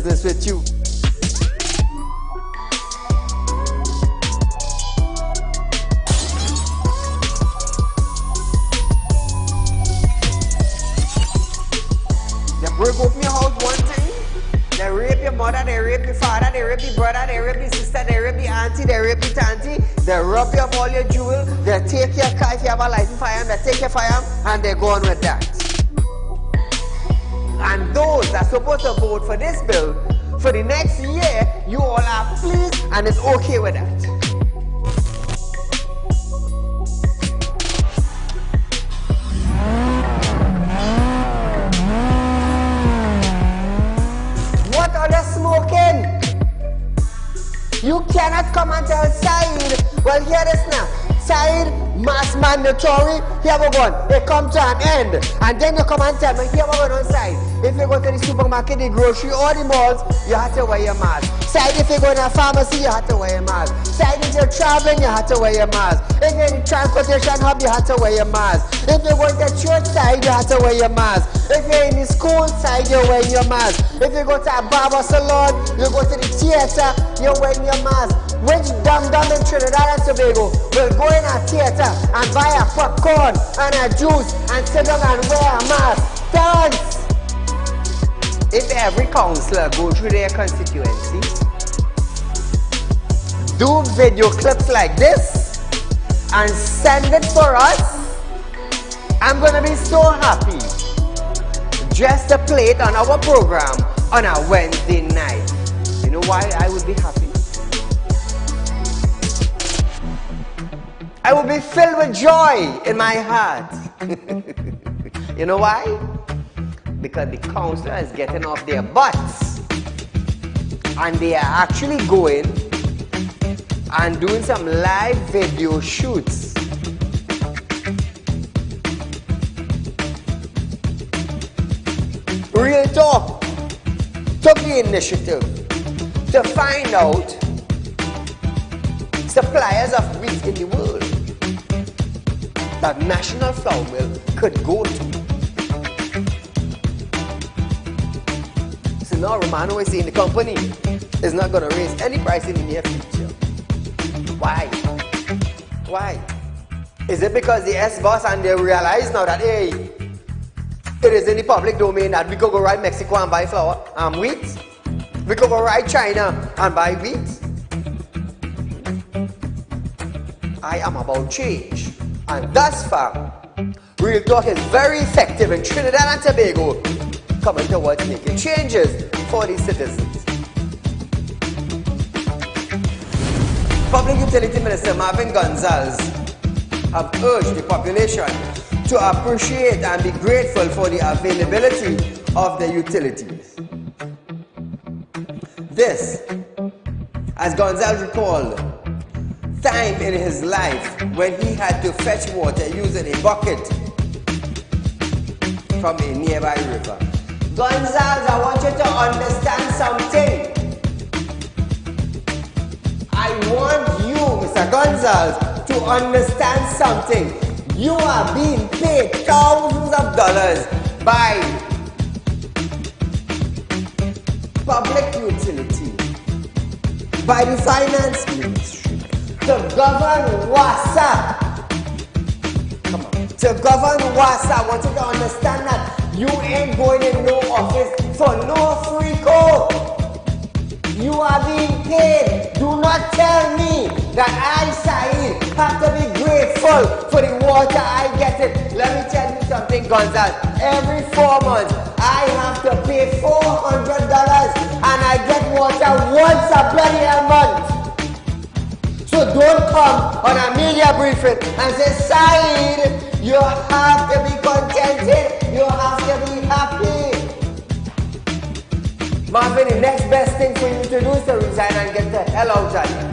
business with you. They break open your house one time, they rape your mother, they rape your father, they rape your brother, they rape your sister, they rape your auntie, they rape your auntie, they rob you of all your jewels, they take your car if you have a license firearm, they take your firearm, and they go on with that. And those that are supposed to vote for this bill, for the next year, you all are pleased and it's okay with that. What are they smoking? You cannot come and tell Saieed, well, hear this now. Saieed, mass mandatory, here we go. It comes to an end. And then you come and tell me, here we go on Saieed. If you go to the supermarket, the grocery, or the malls, you have to wear your mask. Saieed, if you go in a pharmacy, you have to wear your mask. Saieed, if you're traveling, you have to wear your mask. If you're in the transportation hub, you have to wear your mask. If you go to the church side, you have to wear your mask. If you're in the school side, you're wearing your mask. If you go to a barber salon, you go to the theater, you're wearing your mask. Which dum-dum in Trinidad and Tobago will go in a theater and buy a popcorn and a juice and sit down and wear a mask? Thanks! If every councillor go through their constituency, do video clips like this and send it for us, I'm gonna be so happy just to play it on our program on a Wednesday night. You know why I would be happy? I will be filled with joy in my heart. You know why? Because the councillor is getting off their butts and they are actually going and doing some live video shoots. Real Talk took the initiative to find out suppliers of wheat in the world that National Flour Mill could go to. So now Romano is saying the company is not going to raise any price in the near future. Why? Why? Is it because the S-boss and they realize now that, hey, it is in the public domain that we could go right Mexico and buy flour and wheat? We could go right China and buy wheat? I am about change. And thus far, Real Talk is very effective in Trinidad and Tobago, coming towards making changes for the citizens. Public Utility Minister Marvin Gonzalez have urged the population to appreciate and be grateful for the availability of the utilities. This, as Gonzalez recalled, time in his life when he had to fetch water using a bucket from a nearby river. Gonzalez, I want you to understand something. I want you, Mr. Gonzalez, to understand something. You are being paid thousands of dollars by public utility, by the finance ministry, to govern WASA. Come on. To govern WASA, I want you to understand that you ain't going in no office for no free code. You are being paid. Do not tell me that I, Saieed, have to be grateful for the water I get it. Let me tell you something, Gonzalez. Every 4 months, I have to pay $400 and I get water once a bloody month. So don't come on a media briefing and say, Saieed, you have to be contented. You have to be happy. Marvin, the next best thing for you to do is to resign and get the hell out of here.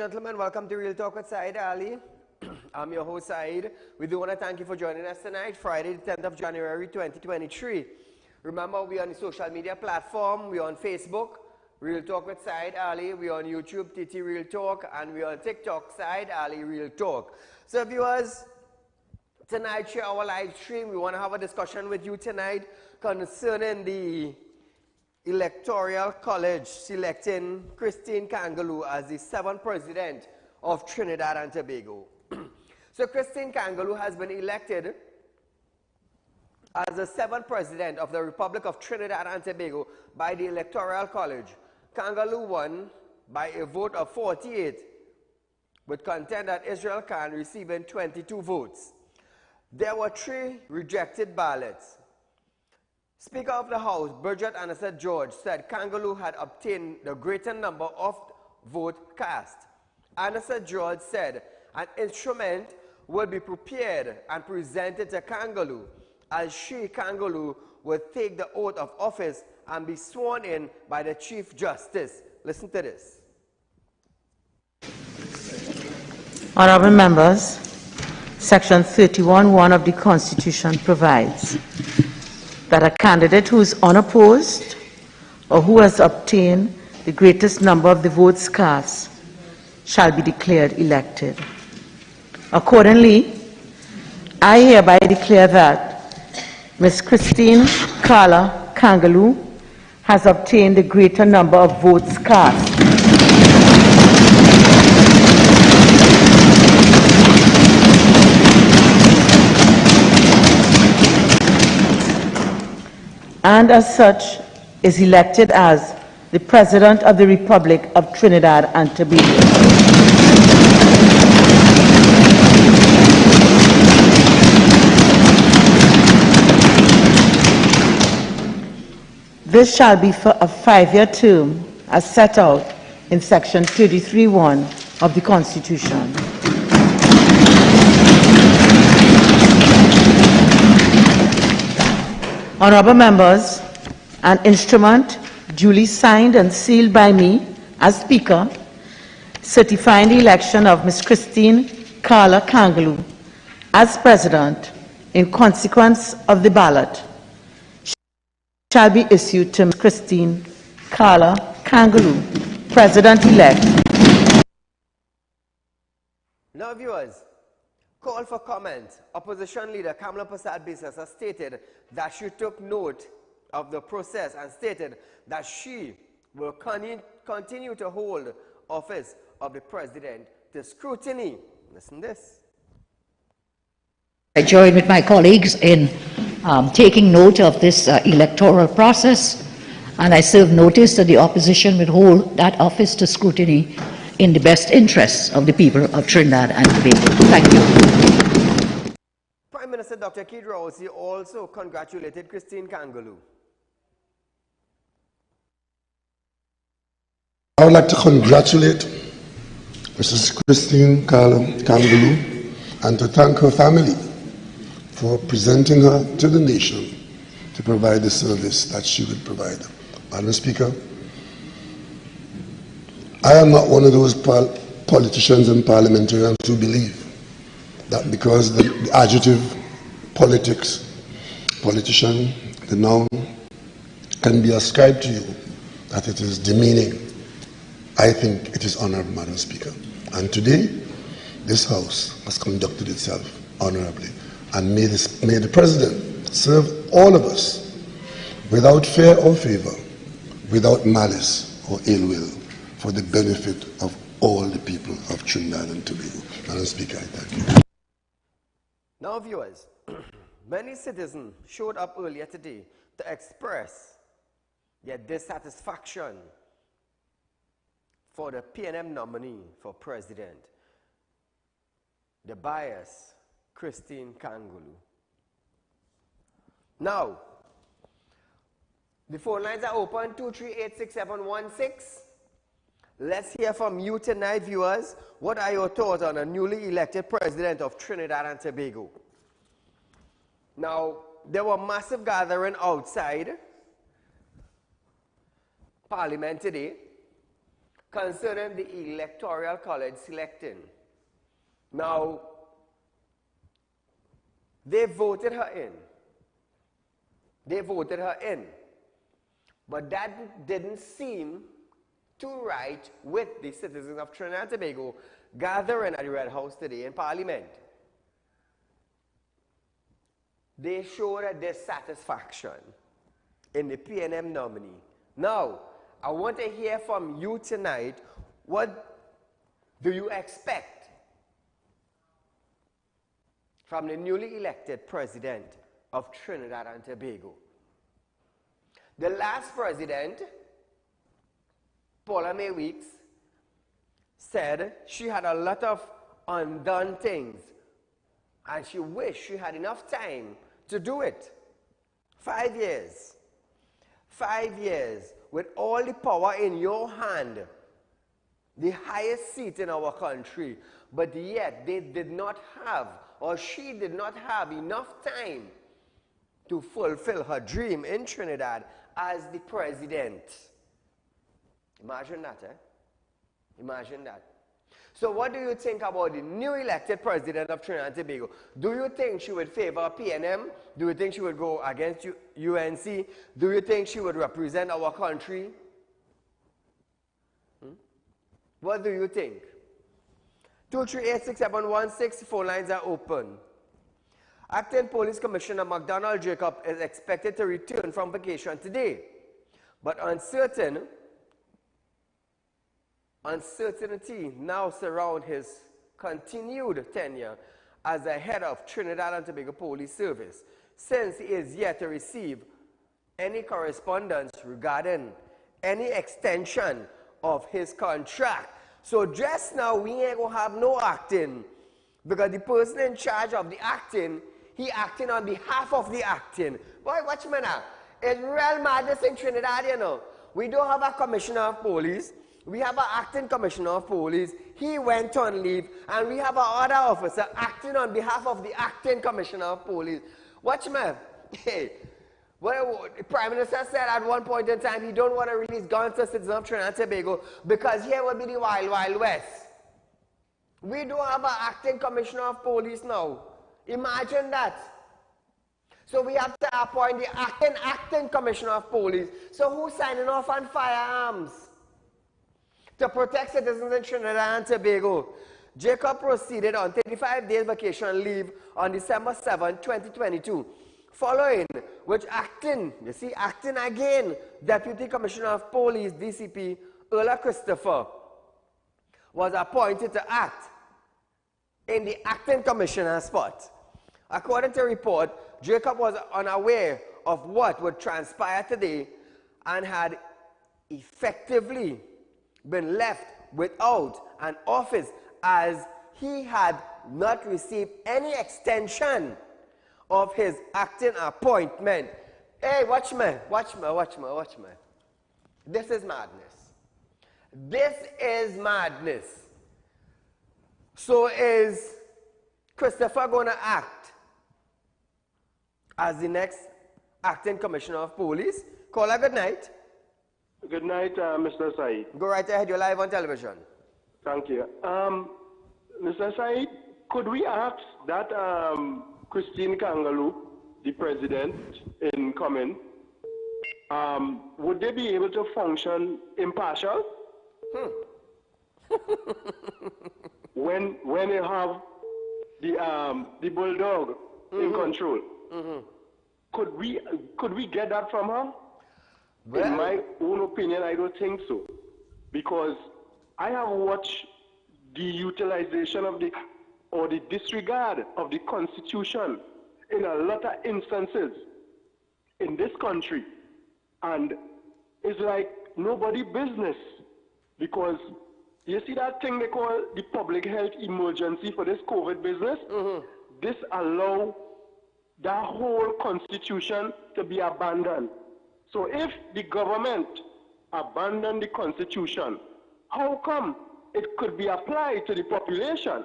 gentlemen, welcome to Real Talk with Saieed Ali. I'm your host, Saeed. We do want to thank you for joining us tonight, Friday, the 10th of January, 2023. Remember, we're on the social media platform. We're on Facebook, Real Talk with Saieed Ali. We're on YouTube, TT Real Talk. And we're on TikTok, Saieed Ali Real Talk. So, viewers, tonight, share our live stream. We want to have a discussion with you tonight concerning the Electoral College selecting Christine Kangaloo as the 7th president of Trinidad and Tobago. So Christine Kangaloo has been elected as the 7th president of the Republic of Trinidad and Tobago by the Electoral College. Kangaloo won by a vote of 48, with contender Israel Khan receiving 22 votes. There were 3 rejected ballots. Speaker of the House, Bridget Anderson George, said Kangaloo had obtained the greater number of votes cast. Anderson George said an instrument will be prepared and presented to Kangaloo, as she, Kangaloo, will take the oath of office and be sworn in by the Chief Justice. Listen to this. Honorable members, Section 31(1) of the Constitution provides that a candidate who is unopposed or who has obtained the greatest number of the votes cast shall be declared elected. Accordingly, I hereby declare that Ms. Christine Carla Kangaloo has obtained the greater number of votes cast. And as such is elected as the President of the Republic of Trinidad and Tobago. This shall be for a 5-year term as set out in Section 33(1) of the Constitution. Honorable members, an instrument duly signed and sealed by me as Speaker, certifying the election of Ms. Christine Carla Kangaloo as President in consequence of the ballot, shall be issued to Ms. Christine Carla Kangaloo, President-elect. Now, viewers, call for comment. Opposition leader Kamala Prasad Biswas has stated that she took note of the process and stated that she will continue to hold office of the president to scrutiny. Listen to this. I join with my colleagues in taking note of this electoral process, and I serve notice that the opposition will hold that office to scrutiny in the best interests of the people of Trinidad and Tobago. Thank you. Prime Minister Dr. Keith Rowsey also congratulated Christine Kangaloo. I would like to congratulate Mrs. Christine Kangaloo and to thank her family for presenting her to the nation to provide the service that she would provide. Madam Speaker, I am not one of those politicians and parliamentarians who believe that because the adjective politics, politician, the noun, can be ascribed to you, that it is demeaning. I think it is honorable, Madam Speaker. And today, this House has conducted itself honorably and made the President serve all of us without fear or favor, without malice or ill will, for the benefit of all the people of Trinidad and Tobago. Madam Speaker, I thank you. Now, viewers, many citizens showed up earlier today to express their dissatisfaction for the PNM nominee for president, the bias, Christine Kangaloo. Now, the phone lines are open, 238-6716. Let's hear from you tonight, viewers. What are your thoughts on a newly elected president of Trinidad and Tobago? Now, there were massive gathering outside Parliament today, concerning the Electoral College selecting. Now, they voted her in. They voted her in. But that didn't seem to right with the citizens of Trinidad and Tobago gathering at the Red House today in Parliament. They showed a dissatisfaction in the PNM nominee. Now, I want to hear from you tonight, what do you expect from the newly elected president of Trinidad and Tobago? The last president, Paula May Weeks, said she had a lot of undone things and she wished she had enough time to do it. 5 years. 5 years with all the power in your hand, the highest seat in our country, but yet they did not have, or she did not have enough time to fulfill her dream in Trinidad as the president. Imagine that, eh? Imagine that. So what do you think about the new elected president of Trinidad and Tobago? Do you think she would favor PNM? Do you think she would go against UNC? Do you think she would represent our country? What do you think? 2386716, phone lines are open. Acting Police Commissioner McDonald Jacob is expected to return from vacation today, but uncertainty now surrounds his continued tenure as the head of Trinidad and Tobago Police Service, since he is yet to receive any correspondence regarding any extension of his contract. So just now, we ain't going to have no acting, because the person in charge of the acting, he acting on behalf of the acting. Boy, watch me now. It's real madness in Trinidad, you know. We don't have a commissioner of police. We have an acting commissioner of police. He went on leave. And we have another officer acting on behalf of the acting commissioner of police. Watch me. Hey, the Prime Minister said at one point in time he don't want to release guns to citizens of Trinidad and Tobago because here will be the Wild Wild West. We don't have an acting commissioner of police now. Imagine that. So we have to appoint the acting commissioner of police. So who's signing off on firearms to protect citizens in Trinidad and Tobago? Jacob proceeded on 35 days vacation leave on December 7, 2022, following which acting again, Deputy Commissioner of Police, DCP, Erla Christopher, was appointed to act in the acting commissioner's spot. According to report, Jacob was unaware of what would transpire today and had effectively been left without an office as he had not received any extension of his acting appointment. Hey, watch me. This is madness. This is madness. So is Christopher going to act as the next acting commissioner of police? Caller, good night. Good night, Mr. Saeed. Go right ahead, you're live on television. Thank you. Mr. Saeed, could we ask that Christine Kangaloo, the president incoming, would they be able to function impartial? when you have the bulldog in control, could we get that from her? Well, in my own opinion, I don't think so, because I have watched the utilization of the disregard of the Constitution in a lot of instances in this country, and it's like nobody business, because you see that thing they call the public health emergency for this COVID business? This allow that whole Constitution to be abandoned. So if the government abandoned the Constitution, how come it could be applied to the population?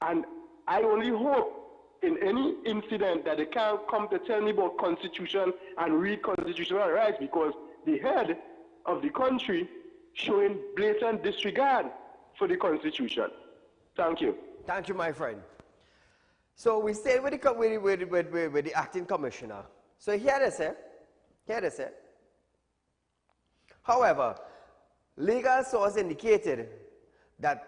And I only hope in any incident that they can't come to tell me about Constitution and read constitutional rights, because the head of the country showing blatant disregard for the Constitution. Thank you. Thank you, my friend. So we stay with the acting commissioner. So here they say, however, legal source indicated that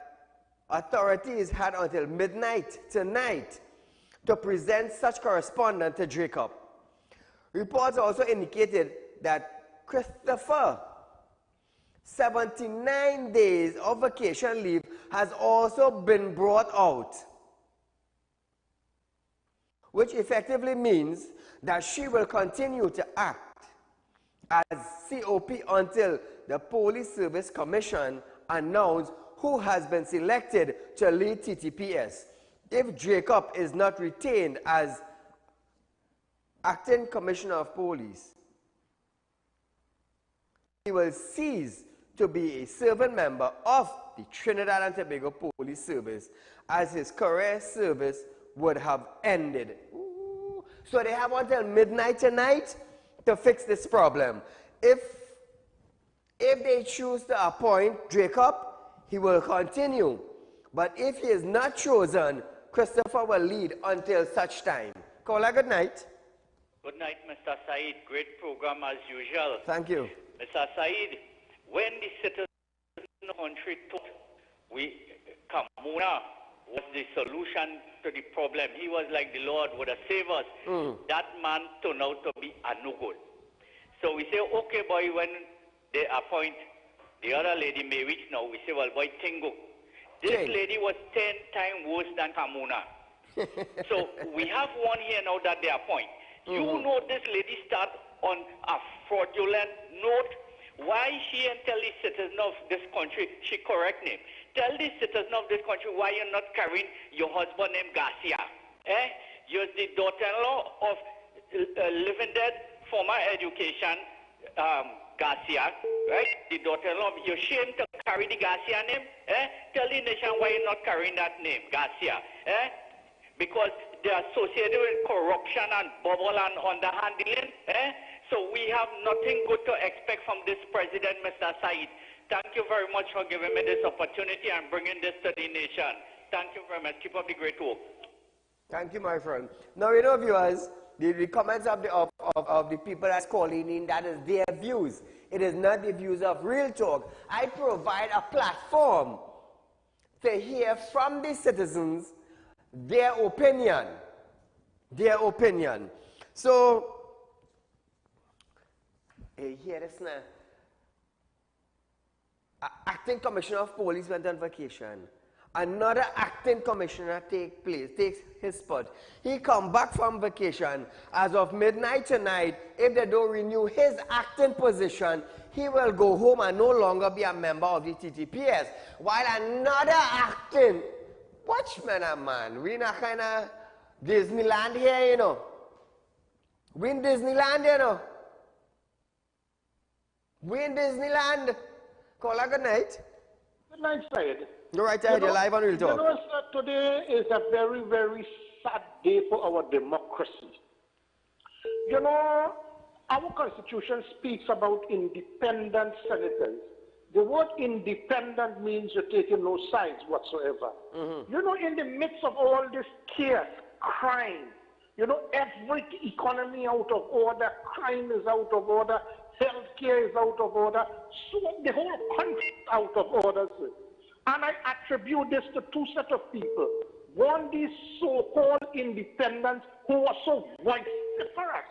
authorities had until midnight tonight to present such correspondence to Jacob. Reports also indicated that Christopher, 79 days of vacation leave has also been brought out, which effectively means that she will continue to act as COP until the Police Service Commission announce who has been selected to lead TTPS. If Jacob is not retained as acting commissioner of police, he will cease to be a servant member of the Trinidad and Tobago Police Service, as his career service would have ended. Ooh. So they have until midnight tonight to fix this problem. If they choose to appoint Jacob, he will continue. But if he is not chosen, Christopher will lead until such time. Caller, good night. Good night, Mr. Saeed. Great program as usual. Thank you. Mr. Saeed, when the citizens in the country thought Kamuna was the solution to the problem, he was like the Lord would have saved us. That man turned out to be a no good. So we say, okay, boy, when they appoint the other lady, may reach now, we say, well, boy, Tingo. This lady was 10 times worse than Kamuna. So we have one here now that they appoint. You know this lady start on a fraudulent note. Why she and tell the citizens of this country, she correct name. Tell the citizens of this country why you're not carrying your husband named Garcia. You're the daughter-in-law of living dead former education Garcia, right? The daughter-in-law. You're ashamed to carry the Garcia name. Tell the nation why you're not carrying that name, Garcia. Because they're associated with corruption and bubble and underhandling. So we have nothing good to expect from this president, Mr. Saeed. Thank you very much for giving me this opportunity and bringing this to the nation. Thank you very much. Keep up the great work. Thank you, my friend. Now, you know, viewers, the comments of the people that's calling in, that is their views. It is not the views of Real Talk. I provide a platform to hear from the citizens their opinion. Their opinion. So, here this now. Acting Commissioner of Police went on vacation. Another acting commissioner takes his spot. He come back from vacation. As of midnight tonight, if they don't renew his acting position, he will go home and no longer be a member of the TTPS. While another acting, watchman a man, we in a kind of Disneyland here, you know. We in Disneyland, you know. We in Disneyland. Caller, good night. Good night, Saeed. You're right ahead, you're live on Real Talk. You know, sir, today is a very, very sad day for our democracy. You know, our Constitution speaks about independent senators. The word independent means you're taking no sides whatsoever. You know, in the midst of all this chaos, crime, you know, every economy out of order, crime is out of order, healthcare is out of order, so the whole country is out of order, sir. And I attribute this to two sets of people. One, these so-called independents who were so vociferous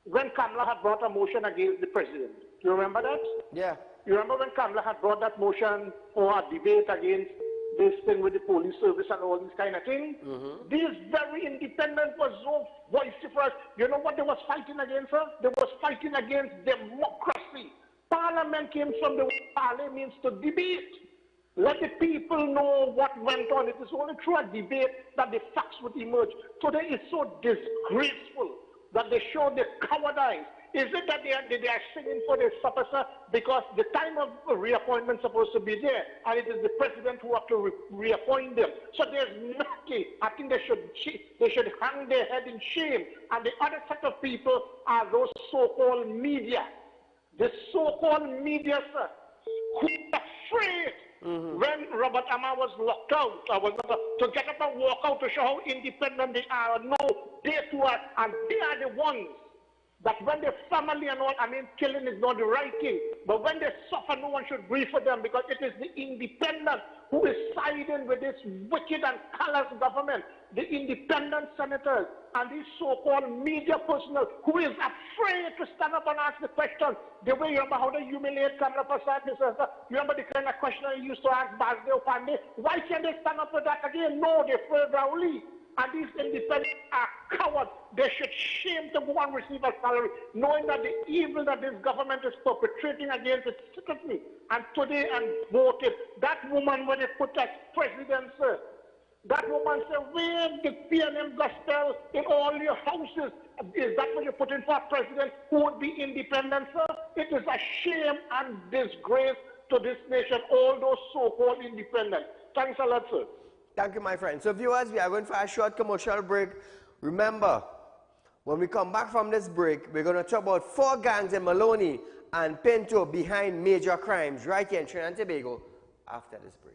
when Kamala had brought a motion against the president. Do you remember that? Yeah. You remember when Kamala had brought that motion for a debate against this thing with the police service and all these kind of things? These very independents were so vociferous. You know what they was fighting against, sir? They was fighting against democracy. Parliament came from the word parle means to debate. Let the people know what went on. It is only through a debate that the facts would emerge. Today is so disgraceful that they show the cowardice. Is it that they are singing for their supper, sir? Because the time of reappointment is supposed to be there, and it is the president who have to reappoint them. So there's nothing. I think they should hang their head in shame. And the other set of people are those so-called media. The so-called media, sir, who was afraid when Robert Amar was locked out, to get up and walk out to show how independent they are. No, they too are, and they are the ones that when the family and all, I mean, killing is not the right thing, but when they suffer, no one should grieve for them, because it is the independent who is siding with this wicked and callous government, the independent senators and these so-called media personnel who is afraid to stand up and ask the question. The way you remember how they humiliate Kamala Prasad, you remember the kind of question you used to ask Basdeo Pandey? Why can't they stand up for that again? No, they're afraid Raouli. And these independents are cowards. They should shame to go and receive a salary, knowing that the evil that this government is perpetrating against its citizens. And today, and voted, that woman, when they put as president, sir, that woman said, where the PNM gospel in all your houses? Is that what you put in for a president who would be independent, sir? It is a shame and disgrace to this nation, all those so-called independents. Thanks a lot, sir. Thank you, my friend. So, viewers, we are going for a short commercial break. Remember, when we come back from this break, we're going to talk about 4 gangs in Maloney and Pinto behind major crimes right here in Trinidad and Tobago after this break.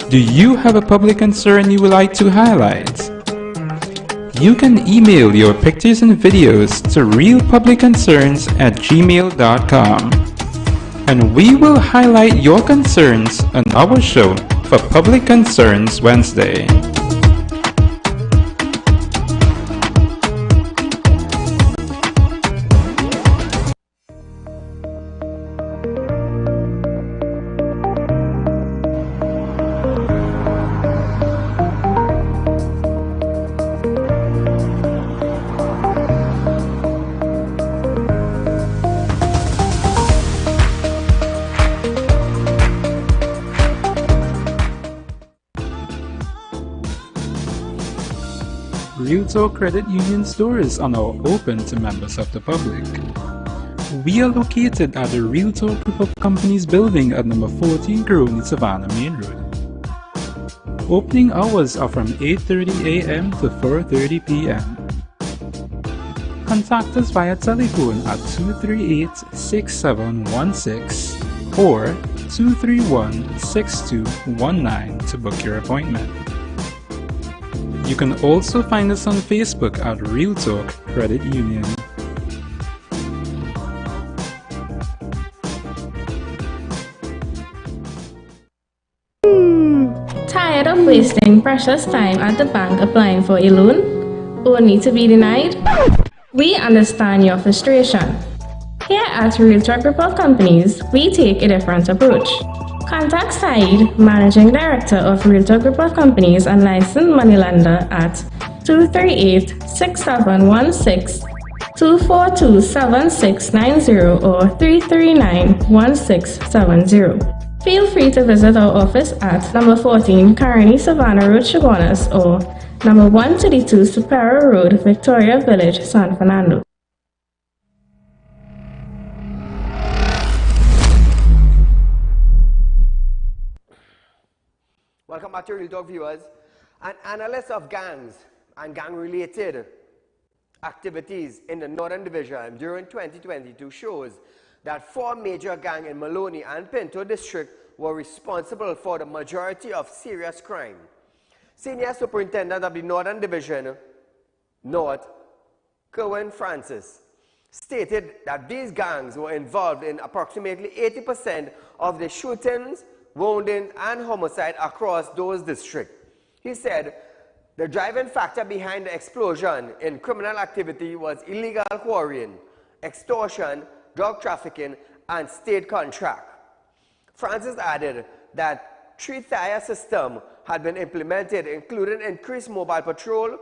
Do you have a public concern you would like to highlight? You can email your pictures and videos to realpublicconcerns@gmail.com, and we will highlight your concerns on our show for Public Concerns Wednesday. Repo Credit Union stores are now open to members of the public. We are located at the Repo Group of Companies building at number 14 Crony, Savannah Main Road. Opening hours are from 8:30 a.m. to 4:30 p.m. Contact us via telephone at 238-6716 or 231-6219 to book your appointment. You can also find us on Facebook at Repo Credit Union. Tired of wasting precious time at the bank applying for a loan, only to be denied? We understand your frustration. Here at Repo Group of Companies, we take a different approach. Contact Saieed, Managing Director of Repo Group of Companies and licensed moneylender at 238-6716, 242-7690 or 339-1670. Feel free to visit our office at number 14 Crony, Savannah Road, Chaguanas, or number 132 Superior Road, Victoria Village, San Fernando. Welcome back to Real Talk, viewers. An analyst of gangs and gang-related activities in the Northern Division during 2022 shows that 4 major gangs in Maloney and Pinto District were responsible for the majority of serious crime. Senior Superintendent of the Northern Division, North, Kerwin Francis, stated that these gangs were involved in approximately 80% of the shootings, wounding, and homicide across those districts. He said the driving factor behind the explosion in criminal activity was illegal quarrying, extortion, drug trafficking, and state contract. Francis added that 3-tier system had been implemented, including increased mobile patrol,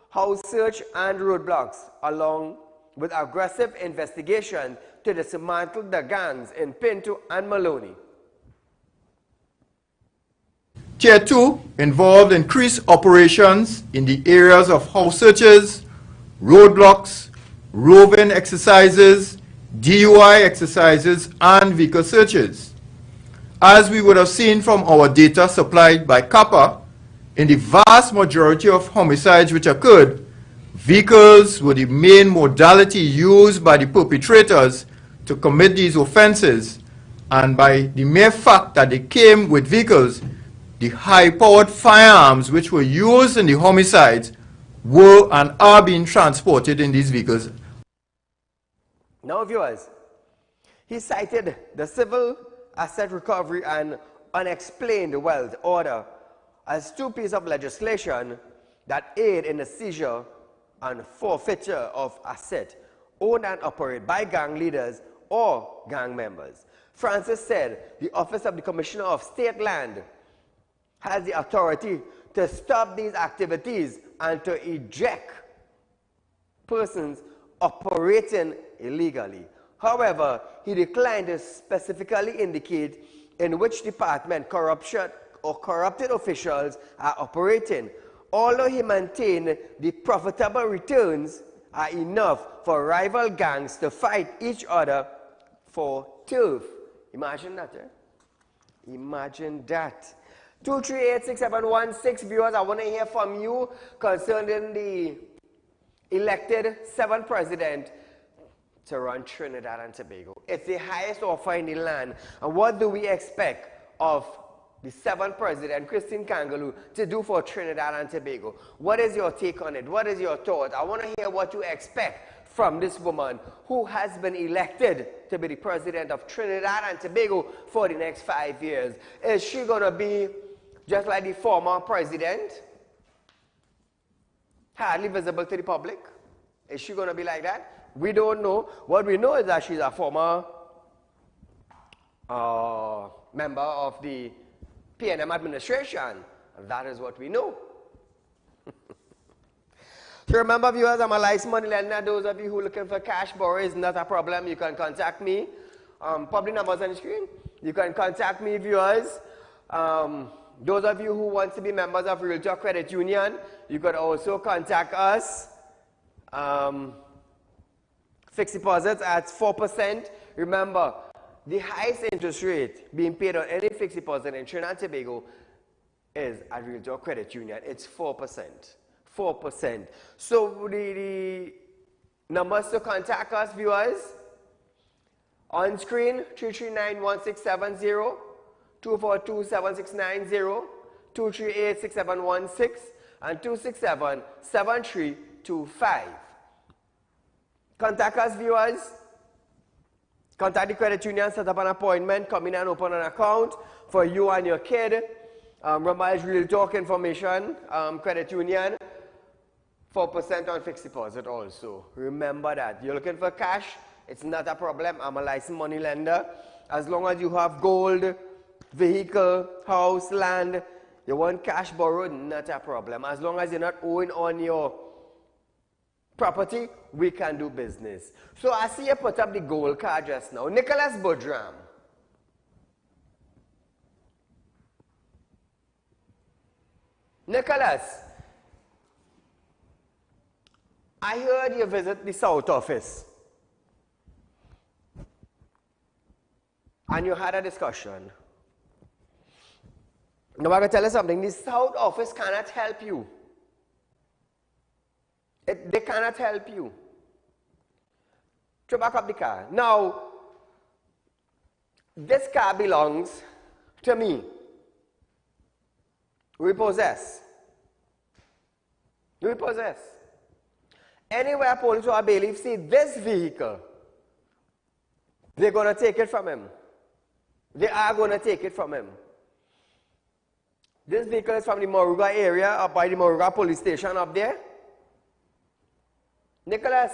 house search, and roadblocks, along with aggressive investigation to dismantle the gangs in Pinto and Maloney. Tier 2 involved increased operations in the areas of house searches, roadblocks, roving exercises, DUI exercises, and vehicle searches. As we would have seen from our data supplied by CAPA, in the vast majority of homicides which occurred, vehicles were the main modality used by the perpetrators to commit these offenses, and by the mere fact that they came with vehicles, the high-powered firearms which were used in the homicides were and are being transported in these vehicles. Now, viewers, he cited the Civil Asset Recovery and Unexplained Wealth Order as two pieces of legislation that aid in the seizure and forfeiture of asset owned and operated by gang leaders or gang members. Francis said the Office of the Commissioner of State Land has the authority to stop these activities and to eject persons operating illegally. However, he declined to specifically indicate in which department corruption or corrupted officials are operating, although he maintained the profitable returns are enough for rival gangs to fight each other for turf. Imagine that, eh? Imagine that. 2386716 viewers, I want to hear from you concerning the elected 7th president to run Trinidad and Tobago. It's the highest offer in the land. And what do we expect of the 7th president, Christine Kangaloo, to do for Trinidad and Tobago? What is your take on it? What is your thought? I want to hear what you expect from this woman who has been elected to be the president of Trinidad and Tobago for the next 5 years. Is she going to be just like the former president, hardly visible to the public? Is she going to be like that? We don't know. What we know is that she's a former member of the PNM administration. That is what we know. So remember, viewers, I'm a licensed money lender. Those of you who are looking for cash borrow is not a problem. You can contact me. Public numbers on the screen. You can contact me, viewers. Those of you who want to be members of Realtalk Credit Union, you could also contact us. Fixed deposits at 4%. Remember, the highest interest rate being paid on any fixed deposit in Trinidad and Tobago is at Realtalk Credit Union. It's 4%. 4%. So the numbers to contact us, viewers, on screen, 339-1670, 242-7690, 238-6716, and 267-7325. Contact us, viewers. Contact the credit union, set up an appointment, come in and open an account for you and your kid. Remember, it's Realtalk information, credit union. 4% on fixed deposit also. Remember that. You're looking for cash, it's not a problem. I'm a licensed money lender. As long as you have gold, vehicle, house, land, you want cash borrowed, not a problem. As long as you're not owing on your property, we can do business. So I see you put up the gold card just now. Nicholas Budram. Nicholas, I heard you visit the South office and you had a discussion. Now I'm going to tell you something. The South office cannot help you. They cannot help you. Throw back up the car. Now, this car belongs to me. Repossess. Repossess. Anywhere police or bailiff see this vehicle, they're going to take it from him. They are going to take it from him. This vehicle is from the Moruga area, up by the Moruga police station up there. Nicholas,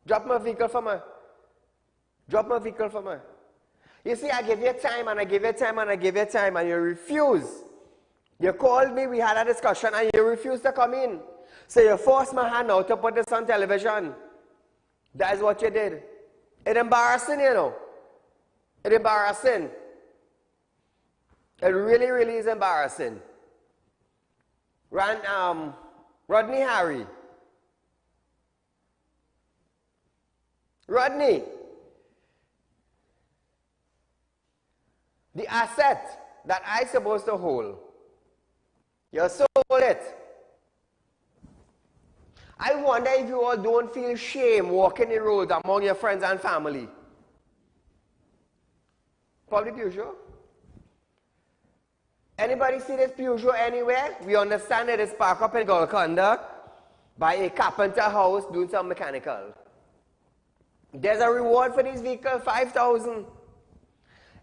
drop my vehicle for me. Drop my vehicle for me. You see, I give you time and I give you time and I give you time and you refuse. You called me, we had a discussion and you refused to come in. So you forced my hand out to put this on television. That is what you did. It's embarrassing, you know. It's embarrassing. It really, really is embarrassing. Rodney Harry. Rodney. The asset that I supposed to hold, you sold it. I wonder if you all don't feel shame walking the road among your friends and family. Public Peugeot? Anybody see this Peugeot anywhere? We understand it is parked up in Golconda by a carpenter house doing some mechanical. There's a reward for this vehicle, 5,000.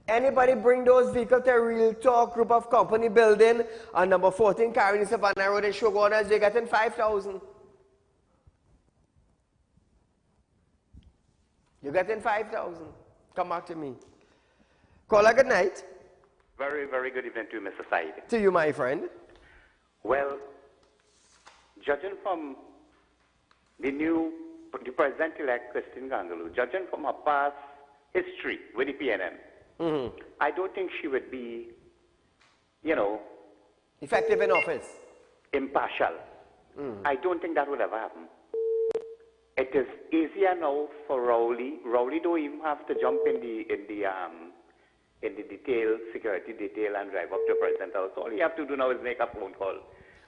Anybody bring those vehicles to a Real Talk group of company building on number 14 Carolina Savannah Road in Shogunas, they're getting 5,000. You're getting 5,000. Come back to me. Caller, good night. Very, very good evening to you, Mr. Said. To you, my friend. Well, judging from the President-elect Christine Gangalu, judging from her past history with the PNM, I don't think she would be, effective in office. Impartial. I don't think that would ever happen. It is easier now for Rowley. Rowley don't even have to jump in the detail, security detail, and drive up to the President's house. All you have to do now is make a phone call,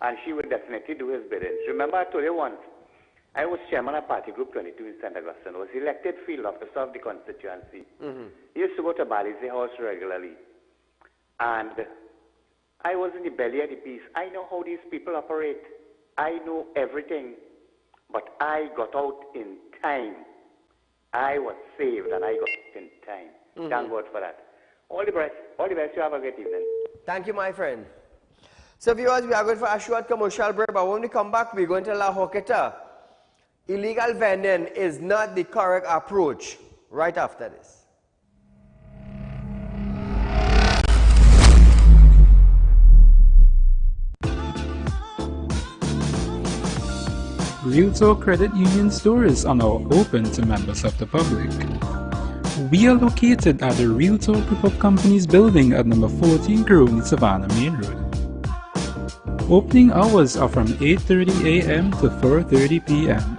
and she would definitely do his bidding. Remember, I told you once, I was chairman of Party Group 22 in St. Augustine. I was elected field officer of the constituency. I used to go to Balize House regularly, and I was in the belly of the beast. I know how these people operate. I know everything, but I got out in time. I was saved, and I got out in time. Thank God for that. All the best. All the best. You have a great evening. Thank you, my friend. So, viewers, we are going for a short commercial break, but when we come back, we're going to La Joqueta. Illegal vending is not the correct approach. Right after this. Real Talk Credit Union stores are now open to members of the public. We are located at the Real Talk Group of Companies building at number 14 Grove, Savannah Main Road. Opening hours are from 8:30 a.m. to 4:30 p.m.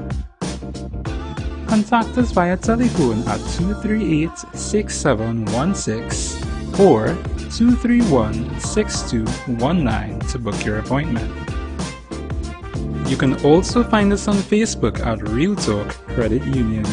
Contact us via telephone at 238-6716 or 231-6219 to book your appointment. You can also find us on Facebook at Real Talk Credit Union.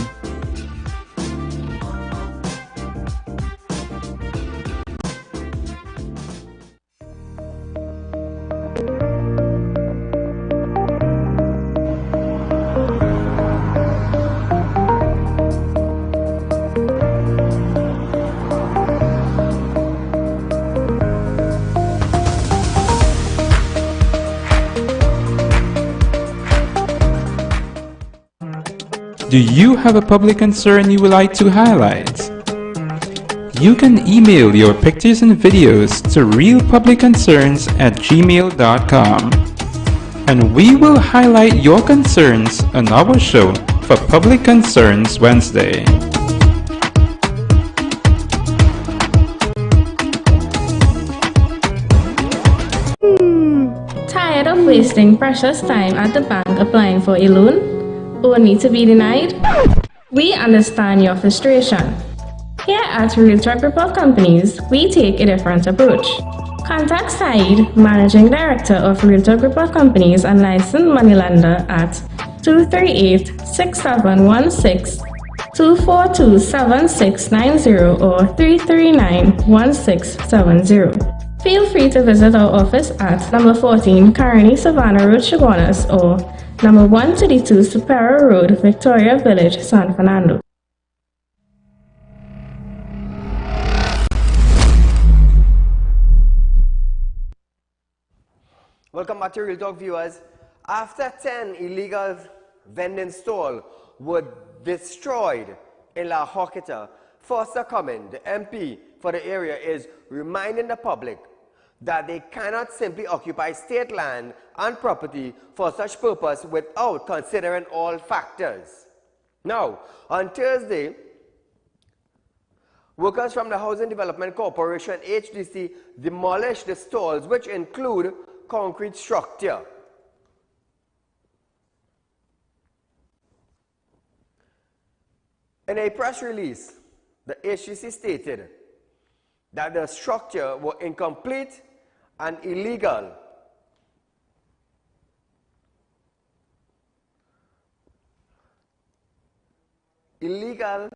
Do you have a public concern you would like to highlight? You can email your pictures and videos to realpublicconcerns@gmail.com, and we will highlight your concerns on our show for Public Concerns Wednesday. Tired of wasting precious time at the bank applying for a loan? Only to be denied? We understand your frustration. Here at Real Talk Group of Companies, we take a different approach. Contact Saieed, Managing Director of Real Talk Group of Companies and licensed moneylender at 238-6716, 242-7690 or 339-1670. Feel free to visit our office at number 14 Carolina Savannah Road, Shogunas, or number 132 Superior Road, Victoria Village, San Fernando. Welcome back to Real Talk, viewers. After 10 illegal vending stalls were destroyed in La Joqueta, Foster Cummins, the MP for the area, is reminding the public that they cannot simply occupy state land and property for such purpose without considering all factors. Now, on Thursday, workers from the Housing Development Corporation, HDC, demolished the stalls, which include concrete structure. In a press release, the HDC stated that the structure was incomplete and illegal. illegal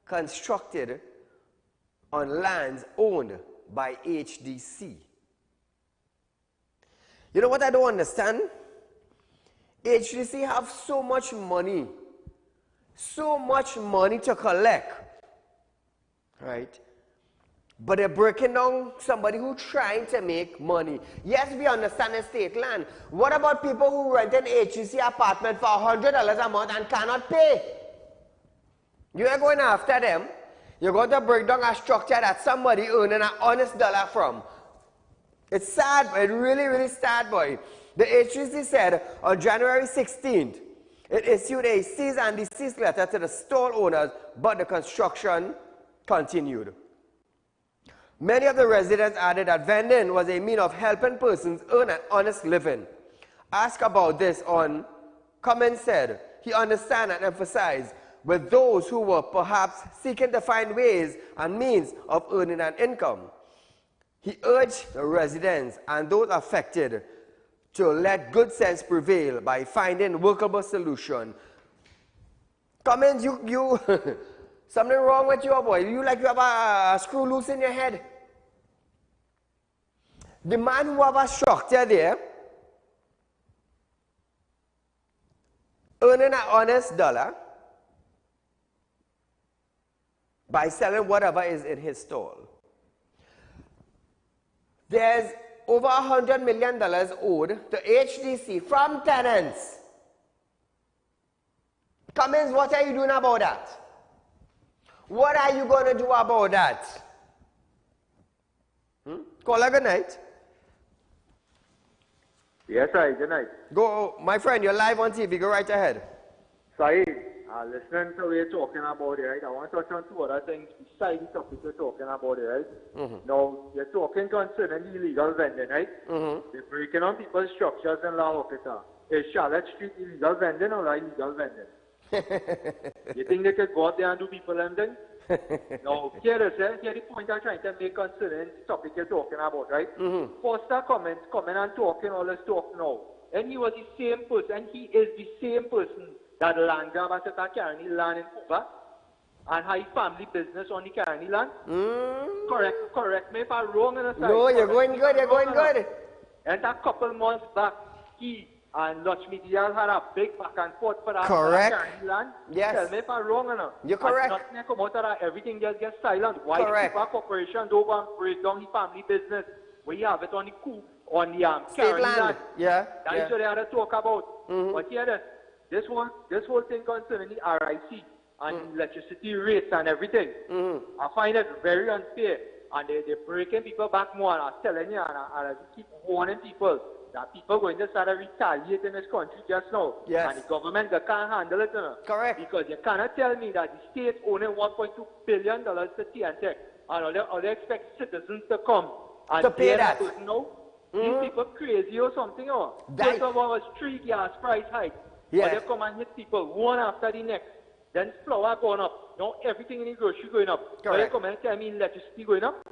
constructed on lands owned by HDC. You know what I don't understand? HDC have so much money to collect, right? But they're breaking down somebody who's trying to make money. Yes, we understand it's state land. What about people who rent an HDC apartment for $100 a month and cannot pay? You are going after them. You're going to break down a structure that somebody earning an honest dollar from. It's sad, it's really, really sad, boy. The HDC said on January 16th, it issued a cease and desist letter to the stall owners, but the construction continued. Many of the residents added that vending was a means of helping persons earn an honest living. Asked about this on Cummins said he understand and emphasized with those who were perhaps seeking to find ways and means of earning an income. He urged the residents and those affected to let good sense prevail by finding workable solution. Cummins, you something wrong with you, boy. You like you have a screw loose in your head. The man who have a structure there, earning an honest dollar by selling whatever is in his stall. There's over $100 million owed to HDC from tenants. Cummins, what are you doing about that? What are you going to do about that? Call her good night. Yes, sir. Good night. Go, my friend, you're live on TV. Go right ahead. Saeed, listening to what you're talking about here, right? I want to touch on two other things besides the topic you're talking about here, right? Now, you're talking concerning illegal vending, right? They're breaking on people's structures in La Officer. Is Charlotte Street illegal vending or illegal vending? You think they could go out there and do people vending? Now, here the point I'm trying to make concerning the topic you're talking about, right? Foster coming and talking all this talk now. And he was the same person, he is the same person that land grab at the Carney land in Cuba and high family business on the Carney land. Correct me if I'm wrong on the side. No, you're going good, you're going good. And a couple months back, he and Lakshmi Diyal had a big back and forth for that Carney land. Yes. Tell me if I'm wrong or not. You're correct. Nothing come out of that, everything just gets silent. Why correct. the corporation don't go and break down the family business? We have it on the coup, on the state Carney land. Yeah. That is what they had to talk about. But here, this whole thing concerning the RIC and electricity rates and everything, I find it very unfair. And they're breaking people back more. And I'm telling you, and I keep warning people that people are going to start to retaliate in this country just now. Yes. And the government can't handle it. Correct. Because you cannot tell me that the state owning $1.2 billion to TNTech and all they expect citizens to come and to pay that. No. These people crazy or something. First of all, was 3 gas price hike. Yes. But they come and hit people one after the next. Then flour going up. Now everything in the grocery going up. Correct. But they come and tell me electricity going up.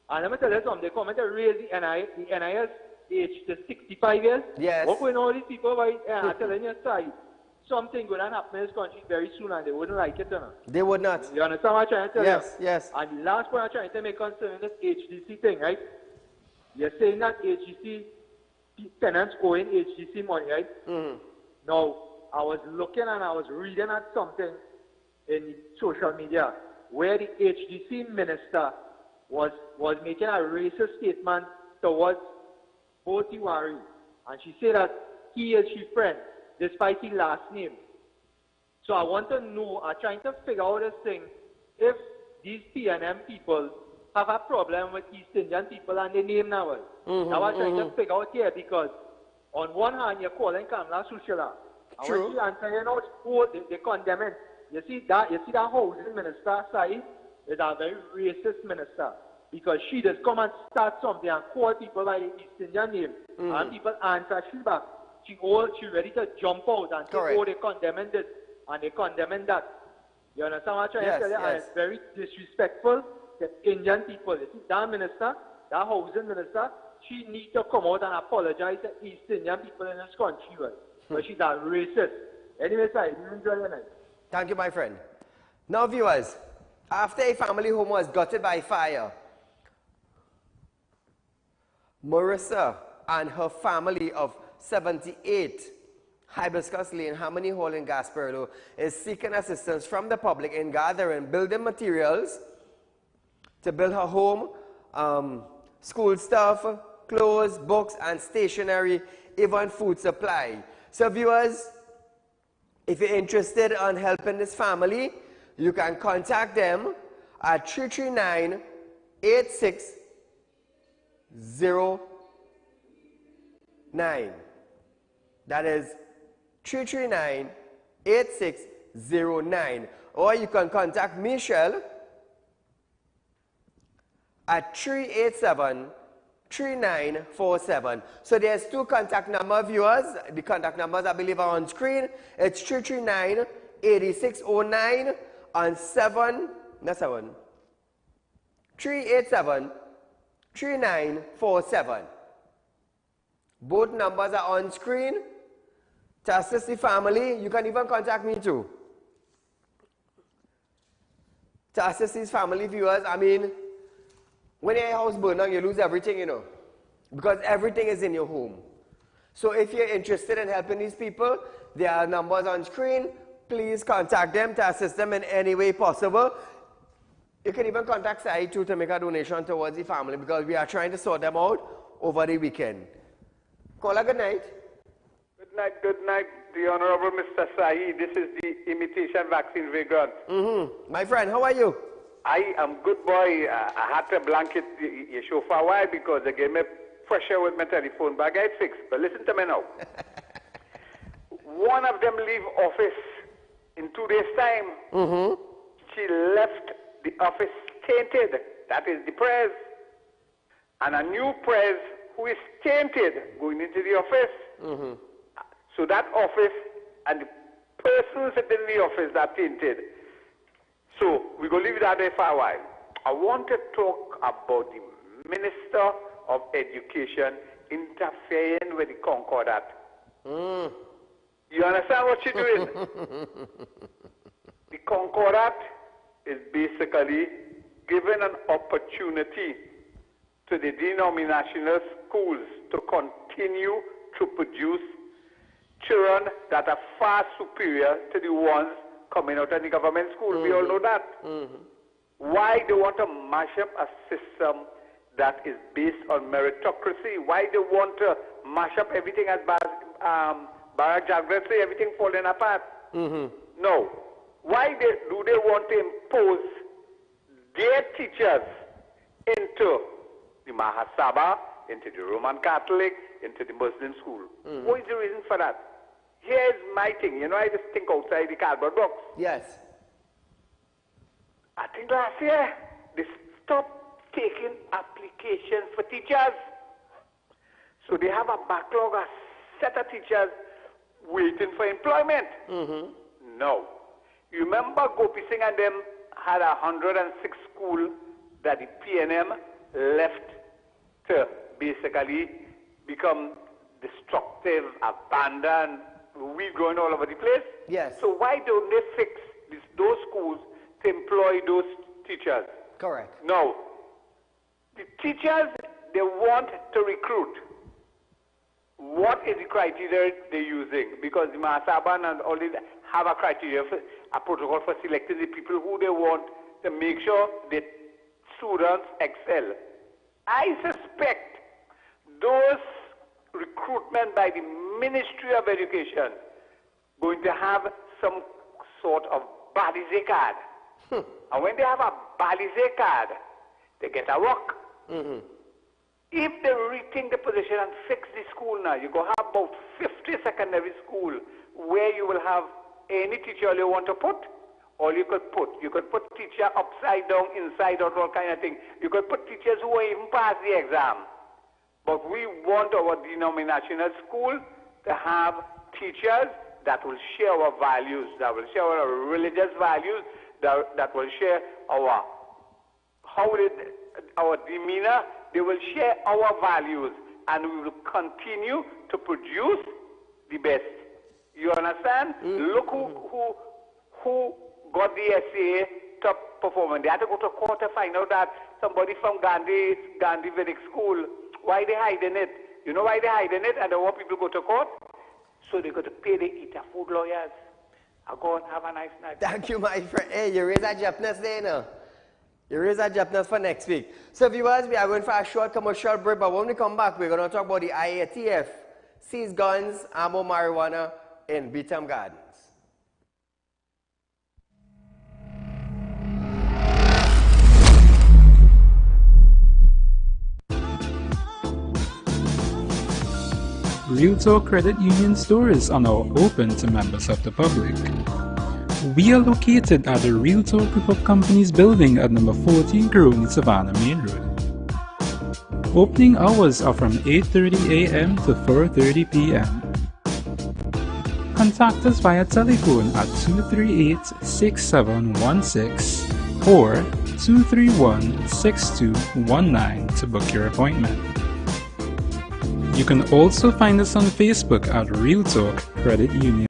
And let me tell you something. They come and raise the NIS age to 65 years. Yes. What going on with these people? I'm telling you, side. Something going to happen in this country very soon and they wouldn't like it. They would not. You understand what I'm trying to tell you? Yes, yes. And the last point I'm trying to make concerning this HDC thing, right? You're saying that HDC tenants owing HDC money, right? Now, I was looking and I was reading at something in social media where the HDC minister was making a racist statement towards Tiwari. And she said that he is her friend, despite his last name. So I want to know, I'm trying to figure out this thing, if these PNM people have a problem with East Indian people and they name now. Now I'm trying to figure out here because on one hand you're calling Kamala Sushala. True. And you know, they condemn it. You see that housing minister side is a very racist minister because she just come and start something and call people by the East Indian name and people answer she back. She ready to jump out and say, oh, they condemning this and they condemning that. You understand what I'm trying to tell you? Yes. And it's very disrespectful to Indian people. You see, that minister, that housing minister, she needs to come out and apologize to East Indian people in this country. But she's a racist. Anyway, sir, you enjoy your night. Thank you, my friend. Now viewers, after a family home was gutted by fire, Marissa and her family of 78 Hibiscus Lane, Harmony Hall in Gasperedo is seeking assistance from the public in gathering building materials to build her home, school stuff, clothes, books, and stationery, even food supply. So viewers, if you're interested in helping this family, you can contact them at 339-8609. That is 339-8609. Or you can contact Michelle at 387-3947. So there's two contact number, viewers. The contact numbers I believe are on screen. It's 339-8609 and 387-3947. Both numbers are on screen. To assist the family, you can even contact me too. To assist these family, viewers, I mean, when your house burns down, you lose everything, you know, because everything is in your home. So if you're interested in helping these people, there are numbers on screen. Please contact them to assist them in any way possible. You can even contact Saieed too to make a donation towards the family, because we are trying to sort them out over the weekend. Caller, good night. Good night, the Honorable Mr. Saeed. This is the imitation vaccine vegan. My friend, how are you? I am good, boy. I had to blanket your show for a while because they gave me pressure with my telephone, but I got it fixed. But listen to me now. One of them leave office in 2 days' time. She left the office tainted. That is the press. And a new press who is tainted going into the office. So that office and the persons sitting in the office are tainted. So we're going to leave that there for a while. I want to talk about the Minister of Education interfering with the Concordat. You understand what she's doing? The Concordat is basically giving an opportunity to the denominational schools to continue to produce children that are far superior to the ones coming out of the government school. We all know that. Why they want to mash up a system that is based on meritocracy? Why they want to mash up everything as Barack Jagrat say, everything falling apart? No. Why do they want to impose their teachers into the Mahasabha, into the Roman Catholic, into the Muslim school? What is the reason for that? Here's my thing. You know, I just think outside the cardboard box. Yes. I think last year they stopped taking applications for teachers. So they have a backlog, a set of teachers waiting for employment. No. You remember Gopi Singh and them had 106 schools that the PNM left to basically become destructive, abandoned, weed growing all over the place? Yes. So why don't they fix those schools to employ those teachers? Correct. No. The teachers, they want to recruit. What is the criteria they're using? Because the Mahasaban and all these have a criteria, a protocol for selecting the people who they want to make sure that students excel. I suspect those recruitment by the Ministry of Education going to have some sort of balize card. And when they have a balize card, they get a work. If they rethink the position and fix the school now, you go have about 50 secondary school where you will have any teacher you want to put, or you could put teacher upside down, inside out, all kind of thing. You could put teachers who are even past the exam. But we want our denominational school to have teachers that will share our values, that will share our religious values, that will share our demeanor. They will share our values, and we will continue to produce the best. You understand? Look who got the SCA top performer. They had to go to court to find out that somebody from Gandhi Vedic School, why they hiding it? You know why they hiding it and they want people to go to court? So they got to pay the eater food lawyers. I go and have a nice night. Thank you, my friend. Hey, you raise a Japanese there now. You raise a Japanese for next week. So viewers, we are going for a short commercial break, but when we come back, we're going to talk about the IATF seized guns, ammo, marijuana in Beetham Gardens. Real Talk Credit Union stores are now open to members of the public. We are located at the Real Talk Group of Companies building at number 14 Grony, Savannah Main Road. Opening hours are from 8:30 a.m. to 4:30 p.m. Contact us via telephone at 238-6716 or 231-6219 to book your appointment. You can also find us on Facebook at Real Talk Credit Union.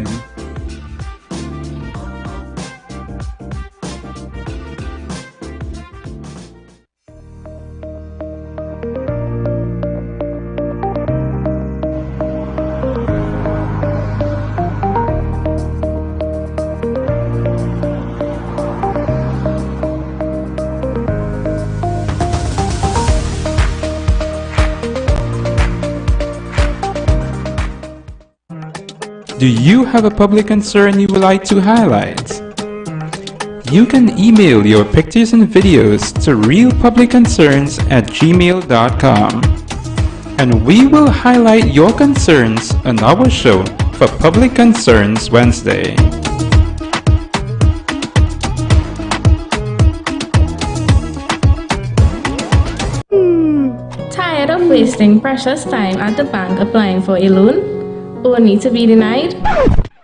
Do you have a public concern you would like to highlight? You can email your pictures and videos to realpublicconcerns@gmail.com, and we will highlight your concerns on our show for Public Concerns Wednesday. Tired of wasting precious time at the bank applying for a loan? Only to be denied?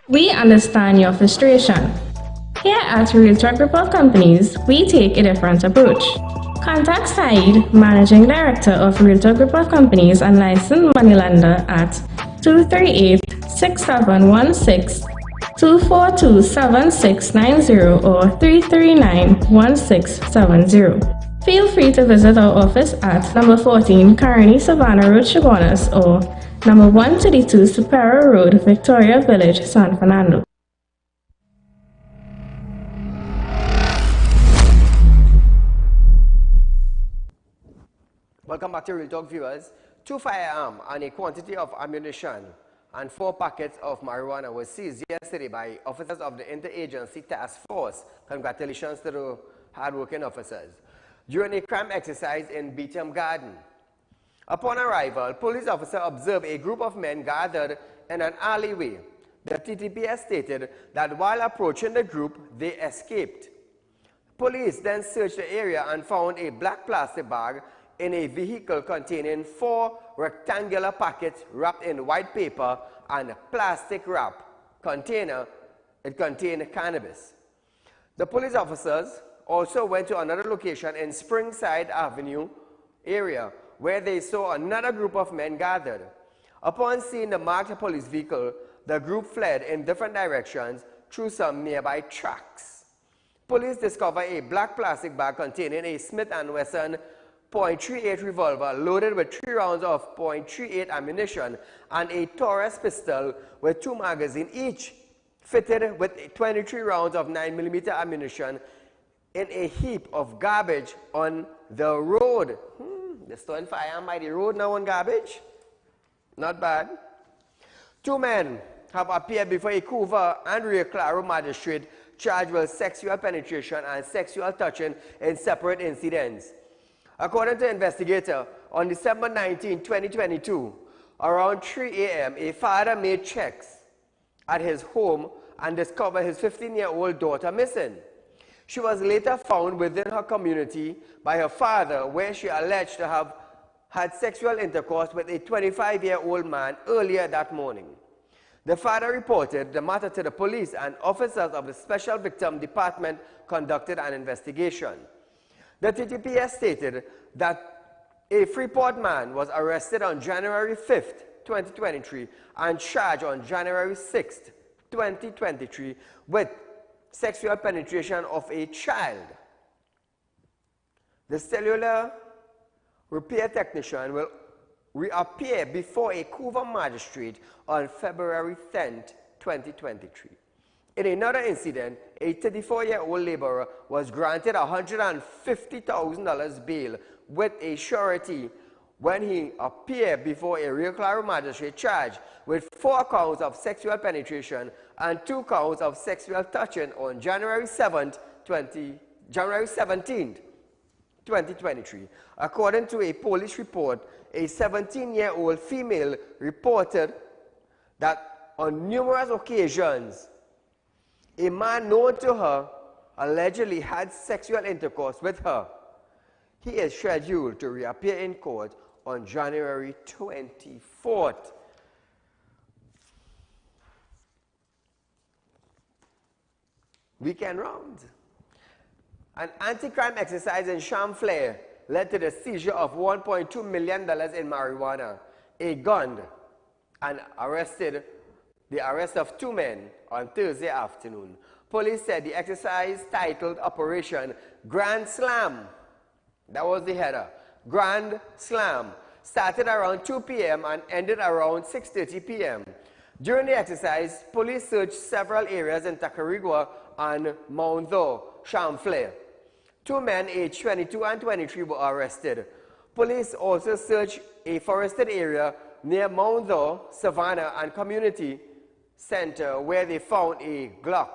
We understand your frustration. Here at Real Talk Report Companies, we take a different approach. Contact Saieed, Managing Director of Real Talk Report Companies and licensed moneylender at 238-6716, 242-7690 or 339-1670. Feel free to visit our office at number 14 Carney Savannah Road, Chaguanas, or number 132 Superior Road, Victoria Village, San Fernando. Welcome back to Real Talk, viewers. 2 firearms and a quantity of ammunition and 4 packets of marijuana were seized yesterday by officers of the Interagency Task Force. Congratulations to the hard-working officers during a crime exercise in Beetham Garden. Upon arrival, police officer observed a group of men gathered in an alleyway. The TTPS stated that while approaching the group, they escaped. Police then searched the area and found a black plastic bag in a vehicle containing 4 rectangular packets wrapped in white paper and a plastic wrap container. It contained cannabis. The police officers also went to another location in Springside Avenue area where they saw another group of men gathered. Upon seeing the marked police vehicle, the group fled in different directions through some nearby tracks. Police discovered a black plastic bag containing a Smith & Wesson .38 revolver loaded with 3 rounds of .38 ammunition and a Taurus pistol with 2 magazines each, fitted with 23 rounds of 9mm ammunition in a heap of garbage on the road. The stolen firearm by the road now on garbage? Not bad. 2 men have appeared before a Couva and Rio Claro magistrate charged with sexual penetration and sexual touching in separate incidents. According to investigator, on December 19, 2022, around 3 a.m., a father made checks at his home and discovered his 15-year-old daughter missing. She was later found within her community by her father, where she alleged to have had sexual intercourse with a 25-year-old man earlier that morning. The father reported the matter to the police, and officers of the Special Victim Department conducted an investigation. The TTPS stated that a Freeport man was arrested on January 5th, 2023, and charged on January 6th, 2023, with sexual penetration of a child. The cellular repair technician will reappear before a Couva magistrate on February 10, 2023. In another incident, a 34-year-old laborer was granted $150,000 bail with a surety when he appeared before a Rio Claro magistrate charged with 4 counts of sexual penetration and 2 counts of sexual touching on January 17, 2023. According to a police report, a 17-year-old female reported that on numerous occasions, a man known to her allegedly had sexual intercourse with her. He is scheduled to reappear in court on January 24th. Weekend round. An anti-crime exercise in Champlain led to the seizure of $1.2 million in marijuana, a gun, and the arrest of 2 men on Thursday afternoon. Police said the exercise, titled Operation Grand Slam, that was the header, Grand Slam, started around 2 p.m. and ended around 6:30 p.m. During the exercise, police searched several areas in Tacarigua and Mount Champlain. 2 men aged 22 and 23 were arrested. Police also searched a forested area near Mount Savannah and Community Center where they found a Glock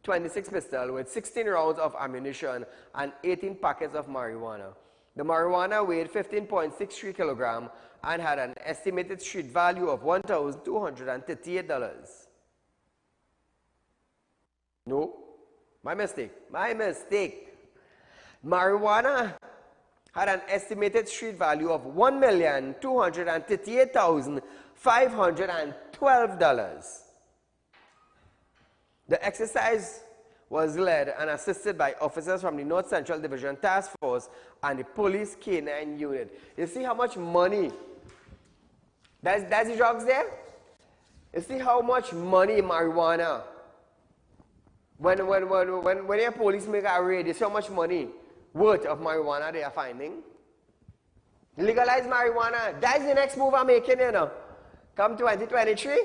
26 pistol with 16 rounds of ammunition and 18 packets of marijuana. The marijuana weighed 15.63 kilograms and had an estimated street value of $1,238. No, my mistake. Marijuana had an estimated street value of $1,238,512. The exercise was led and assisted by officers from the North Central Division Task Force and the Police K9 Unit. You see how much money? That's the drugs there? You see how much money marijuana? When your police make a raid, you see how much money worth of marijuana they are finding? Legalize marijuana. That's the next move I'm making, you know. Come 2023.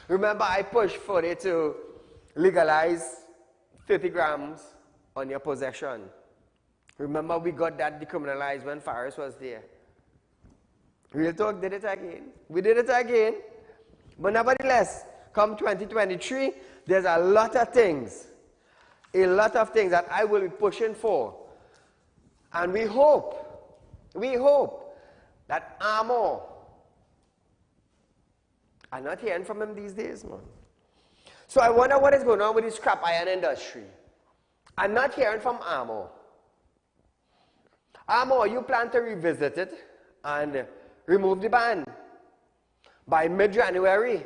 Remember, I pushed for it to legalize 30 grams on your possession. Remember, we got that decriminalized when Faris was there. Real Talk did it again. We did it again. But nevertheless, come 2023, there's a lot of things that I will be pushing for. And we hope that Amo, I'm not hearing from him these days, man. So I wonder what is going on with the scrap iron industry. I'm not hearing from Amo. Amo, you plan to revisit it and remove the ban by mid-January.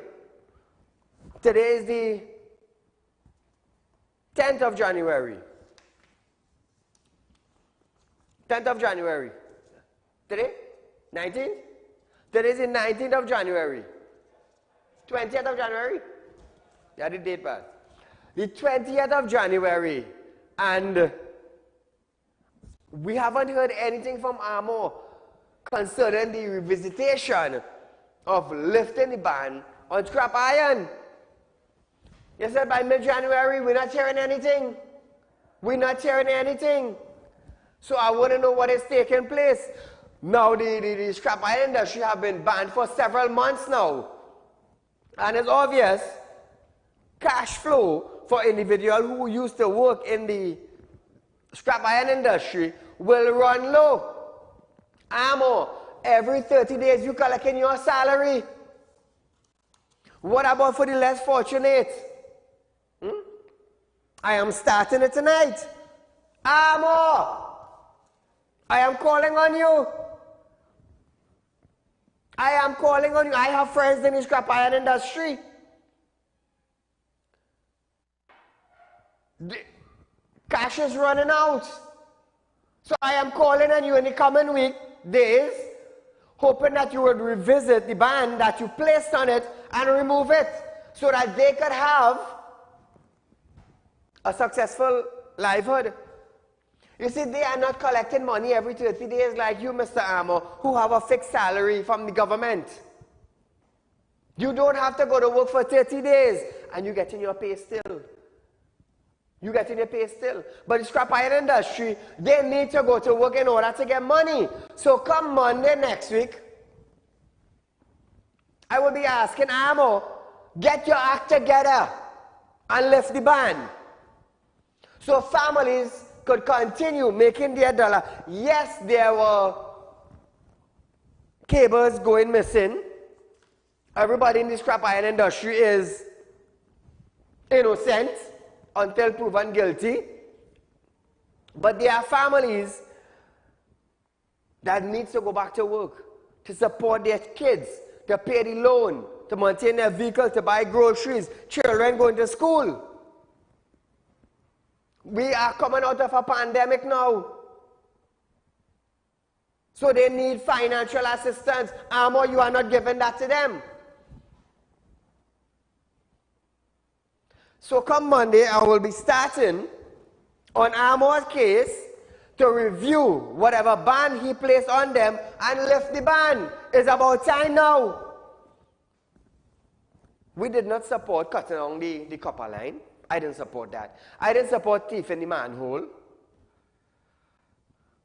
Today is the 10th of January. 10th of January. Today? 19th? Today is the 19th of January. 20th of January? Yeah, the date passed. The 20th of January. And we haven't heard anything from AMO concerning the revisitation of lifting the ban on scrap iron. You said by mid-January, we're not hearing anything. We're not hearing anything. So I want to know what is taking place. Now, the scrap iron industry have been banned for several months now. And it's obvious cash flow for individuals who used to work in the scrap iron industry will run low. AMO, every 30 days you collecting your salary. What about for the less fortunate? I am starting it tonight. AMO, I am calling on you. I am calling on you. I have friends in the scrap iron industry. The cash is running out. So I am calling on you in the coming days, hoping that you would revisit the ban that you placed on it and remove it. so that they could have a successful livelihood. You see, they are not collecting money every 30 days like you, Mr. Amo, who have a fixed salary from the government. You don't have to go to work for 30 days and you get in your pay still. You get in your pay still. But the scrap iron industry, they need to go to work in order to get money. So come Monday next week, I will be asking Amo, get your act together and lift the ban. So families could continue making their dollar. Yes, there were cables going missing. Everybody in the scrap iron industry is innocent until proven guilty. But there are families that need to go back to work to support their kids, to pay the loan, to maintain their vehicle, to buy groceries, children going to school. We are coming out of a pandemic now. So they need financial assistance. Amo, you are not giving that to them. So come Monday, I will be starting on Amo's case to review whatever ban he placed on them and lift the ban. It's about time now. We did not support cutting on the copper line. I didn't support that. I didn't support thief in the manhole.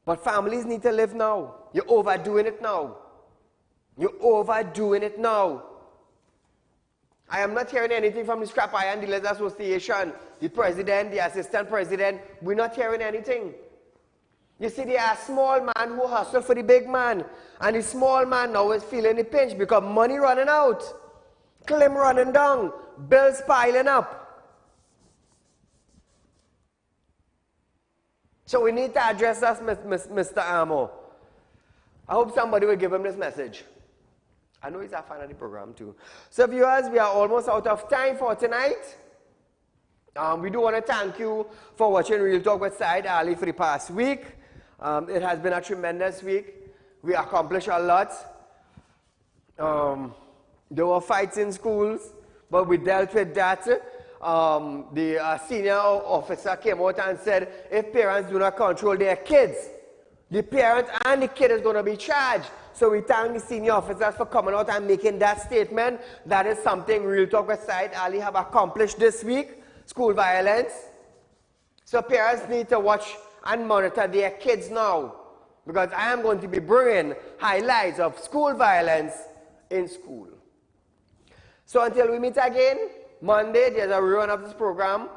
But families need to live now. You're overdoing it now. You're overdoing it now. I am not hearing anything from the Scrap Iron Dealers Association, the president, the assistant president. We're not hearing anything. You see, there are small man who hustle for the big man. And the small man now is feeling the pinch because money running out. Claim running down. Bills piling up. So we need to address us, Mr. Amo. I hope somebody will give him this message. I know he's a fan of the program too. So viewers, we are almost out of time for tonight. We do want to thank you for watching Real Talk with Saieed Ali for the past week. It has been a tremendous week. We accomplished a lot. There were fights in schools, but we dealt with that. The senior officer came out and said, if parents do not control their kids, the parent and the kid is going to be charged. So we thank the senior officers for coming out and making that statement. That is something Real Talk with Saieed Ali have accomplished this week, school violence. So parents need to watch and monitor their kids now, because I am going to be bringing highlights of school violence in school. So until we meet again, Monday, there's a rerun of this program.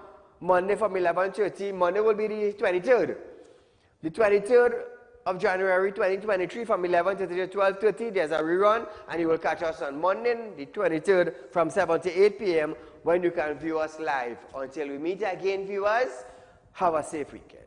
Monday from 11:30. Monday will be the 23rd. The 23rd of January 2023 from 11:30 to 12:30. There's a rerun, and you will catch us on Monday, the 23rd from 7 to 8 p.m. when you can view us live. Until we meet again, viewers, have a safe weekend.